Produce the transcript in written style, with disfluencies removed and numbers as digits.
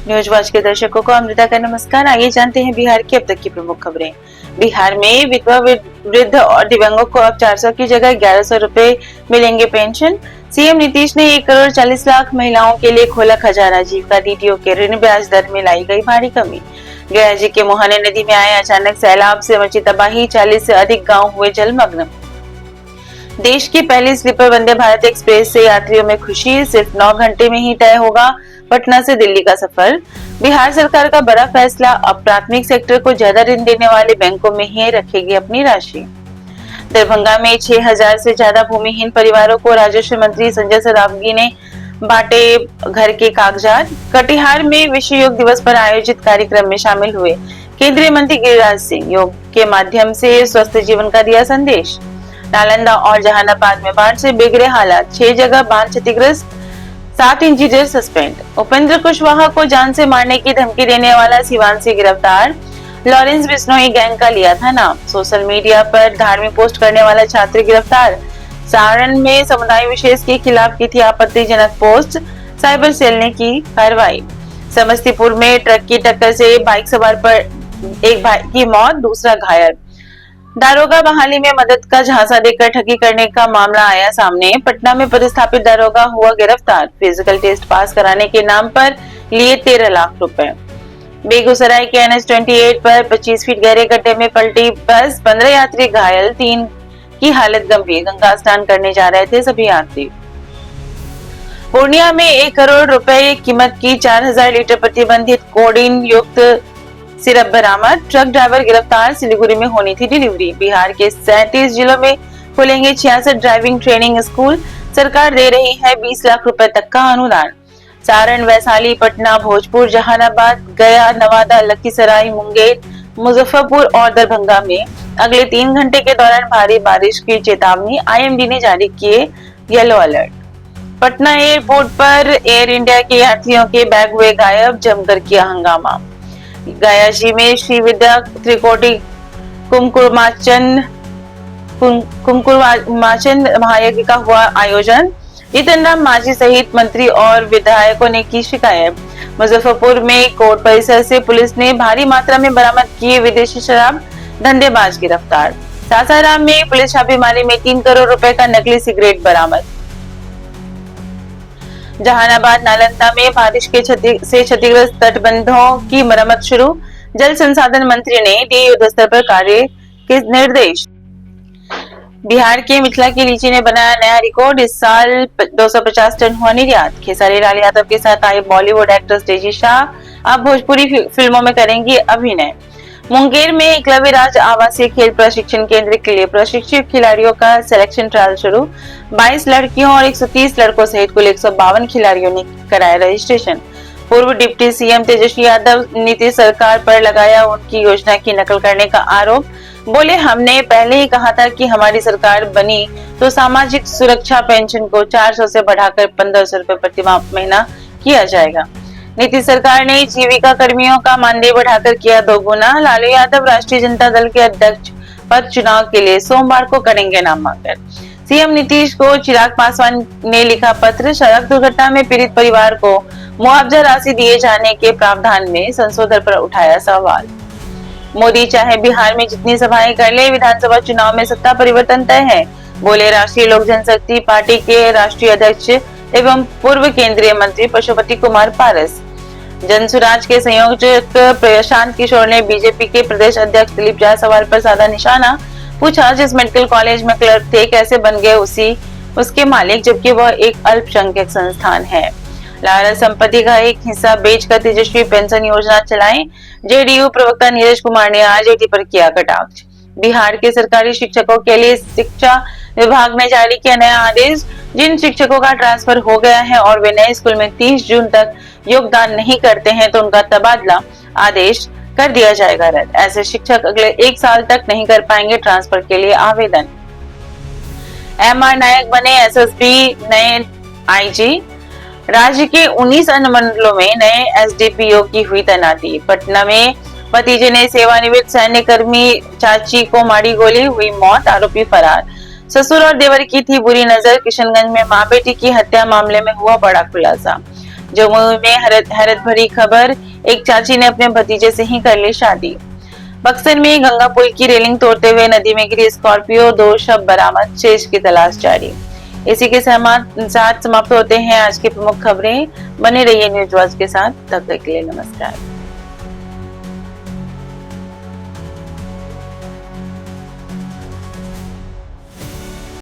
News watch के दर्शकों को अमृता का नमस्कार। आइए जानते हैं बिहार की अब तक की प्रमुख खबरें। बिहार में विधवा, वृद्ध और दिव्यांगों को अब 400 की जगह 1100 रुपए मिलेंगे पेंशन। सीएम नीतीश ने 1 करोड़ 40 लाख महिलाओं के लिए खोला खजाना। जीविका दीदियों के ऋण ब्याज दर में लाई गई भारी कमी। गया जी के मोहाने नदी में आए अचानक सैलाब से मची तबाही, 40 से अधिक गाँव हुए जलमग्न। देश की पहली स्लीपर वंदे भारत एक्सप्रेस से यात्रियों में खुशी, सिर्फ 9 घंटे में ही तय होगा पटना से दिल्ली का सफर। बिहार सरकार का बड़ा फैसला, अब प्राथमिक सेक्टर को ज्यादा ऋण देने वाले बैंकों में ही रखेगी अपनी राशि। दरभंगा में 6000 से ज्यादा भूमिहीन परिवारों को राजस्व मंत्री संजय सरावगी ने बांटे घर के कागजात। कटिहार में विश्व योग दिवस पर आयोजित कार्यक्रम में शामिल हुए केंद्रीय मंत्री गिरिराज सिंह, योग के माध्यम से स्वस्थ जीवन का दिया संदेश। नालंदा और जहानाबाद में बाढ़ से बिगड़े हालात, 6 जगह बांध क्षतिग्रस्त, 7 इंजीनियर सस्पेंड। उपेंद्र कुशवाहा को जान से मारने की धमकी देने वाला सिवान से गिरफ्तार। लॉरेंस बिश्नोई गैंग का लिया था नाम। सोशल मीडिया पर धार्मिक पोस्ट करने वाला छात्र गिरफ्तार। सारण में समुदाय विशेष के खिलाफ की थी आपत्तिजनक पोस्ट, साइबर सेल ने की कार्रवाई। समस्तीपुर में ट्रक की टक्कर से बाइक सवार पर एक भाई की मौत, दूसरा घायल। दारोगा बहाली में मदद का झांसा देकर ठगी करने का मामला आया सामने। पटना में पदस्थापित दारोगा हुआ गिरफ्तार। फिजिकल टेस्ट पास कराने के नाम पर लिए 13 लाख रुपए। बेगूसराय के NH-28 पर 25 फीट गहरे गड्ढे में पलटी बस, 15 यात्री घायल, 3 की हालत गंभीर। गंगा स्नान करने जा रहे थे सभी यात्री। पूर्णिया में 1 करोड़ रुपए कीमत की 4000 लीटर प्रतिबंधित कोडीन युक्त सिरप बरामद। ट्रक ड्राइवर गिरफ्तार, सिलीगुड़ी में होनी थी डिलीवरी। बिहार के 37 जिलों में खुलेंगे 66 ड्राइविंग ट्रेनिंग स्कूल। सरकार दे रही है 20 लाख रुपए तक का अनुदान। सारण, वैशाली, पटना, भोजपुर, जहानाबाद, गया, नवादा, लखीसराय, मुंगेर, मुजफ्फरपुर और दरभंगा में अगले 3 घंटे के दौरान भारी बारिश की चेतावनी। IMD ने जारी किए येलो अलर्ट। पटना एयरपोर्ट पर एयर इंडिया के यात्रियों के बैग हुए गायब, जमकर किया हंगामा। गया जी में श्री विद्या त्रिकोटि कुमकुमाचन महायज्ञ का हुआ आयोजन। जीतन राम मांझी सहित मंत्री और विधायकों ने की शिकायत। मुजफ्फरपुर में कोर्ट परिसर से पुलिस ने भारी मात्रा में बरामद किए विदेशी शराब, धंधेबाज गिरफ्तार। सासाराम में पुलिस छापेमारी में 3 करोड़ रुपए का नकली सिगरेट बरामद। जहानाबाद, नालंदा में बारिश के से क्षतिग्रस्त तटबंधों की मरम्मत शुरू। जल संसाधन मंत्री ने दिए युद्धस्तर पर कार्य के निर्देश। बिहार के मिथिला की लीची ने बनाया नया रिकॉर्ड, इस साल 250 टन हुआ निर्यात। खेसारी लाल यादव के साथ आई बॉलीवुड एक्ट्रेस तेजी शाह अब भोजपुरी फिल्मों में करेंगी अभिनय। मुंगेर में एकलव्य राज आवासीय खेल प्रशिक्षण केंद्र के लिए प्रशिक्षित खिलाड़ियों का सिलेक्शन ट्रायल शुरू। 22 लड़कियों और 130 लड़कों सहित कुल 152 खिलाड़ियों ने कराया रजिस्ट्रेशन। पूर्व डिप्टी सीएम तेजस्वी यादव नीतीश सरकार पर लगाया उनकी योजना की नकल करने का आरोप। बोले, हमने पहले ही कहा था कि हमारी सरकार बनी तो सामाजिक सुरक्षा पेंशन को 400 से बढ़ाकर 1500 रुपए प्रति महीना किया जाएगा। नीतीश सरकार ने जीविका कर्मियों का मानदेय बढ़ाकर किया 2 गुना। लालू यादव राष्ट्रीय जनता दल के अध्यक्ष पद चुनाव के लिए सोमवार को करेंगे नामांकन। सीएम नीतीश को चिराग पासवान ने लिखा पत्र। सड़क दुर्घटना में पीड़ित परिवार को मुआवजा राशि दिए जाने के प्रावधान में संशोधन पर उठाया सवाल। मोदी चाहे बिहार में जितनी सभाएं कर ले, विधानसभा चुनाव में सत्ता परिवर्तन तय है, बोले राष्ट्रीय लोक जनशक्ति पार्टी के राष्ट्रीय अध्यक्ष एवं पूर्व केंद्रीय मंत्री पशुपति कुमार पारस। जनसुराज के संयोजक प्रशांत किशोर ने बीजेपी के प्रदेश अध्यक्ष दिलीप जायसवाल पर साधा निशाना। पूछा, जिस मेडिकल कॉलेज में क्लर्क थे कैसे बन गए उसके मालिक, जबकि वह एक अल्पसंख्यक संस्थान है। लालच संपत्ति का एक हिस्सा बेचकर तेजस्वी पेंशन योजना चलाएं। जेडीयू प्रवक्ता नीरज कुमार ने आरजेडी पर किया कटाक्ष। बिहार के सरकारी शिक्षकों के लिए शिक्षा विभाग ने जारी किया नया आदेश। जिन शिक्षकों का ट्रांसफर हो गया है और वे नए स्कूल में 30 जून तक योगदान नहीं करते हैं तो उनका तबादला आदेश कर दिया जाएगा रद्द। ऐसे शिक्षक अगले 1 साल तक नहीं कर पाएंगे ट्रांसफर के लिए आवेदन। MR नायक बने SSP, नए IG। राज्य के 19 अनुमंडलों में नए SDPO की हुई तैनाती। पटना में भतीजे ने सेवानिवृत्त सैन्य कर्मी चाची को मारी गोली, हुई मौत, आरोपी फरार। ससुर और देवर की थी बुरी नजर। किशनगंज में मां बेटी की हत्या मामले में हुआ बड़ा खुलासा। जमुई में हैरत भरी खबर, एक चाची ने अपने भतीजे से ही कर ली शादी। बक्सर में गंगा पुल की रेलिंग तोड़ते हुए नदी में गिरी स्कॉर्पियो, 2 शव बरामद, 6 की तलाश जारी। इसी के साथ समाप्त होते हैं आज की प्रमुख खबरें। बने रहिए न्यूज वॉच के साथ, तब तक के लिए नमस्कार।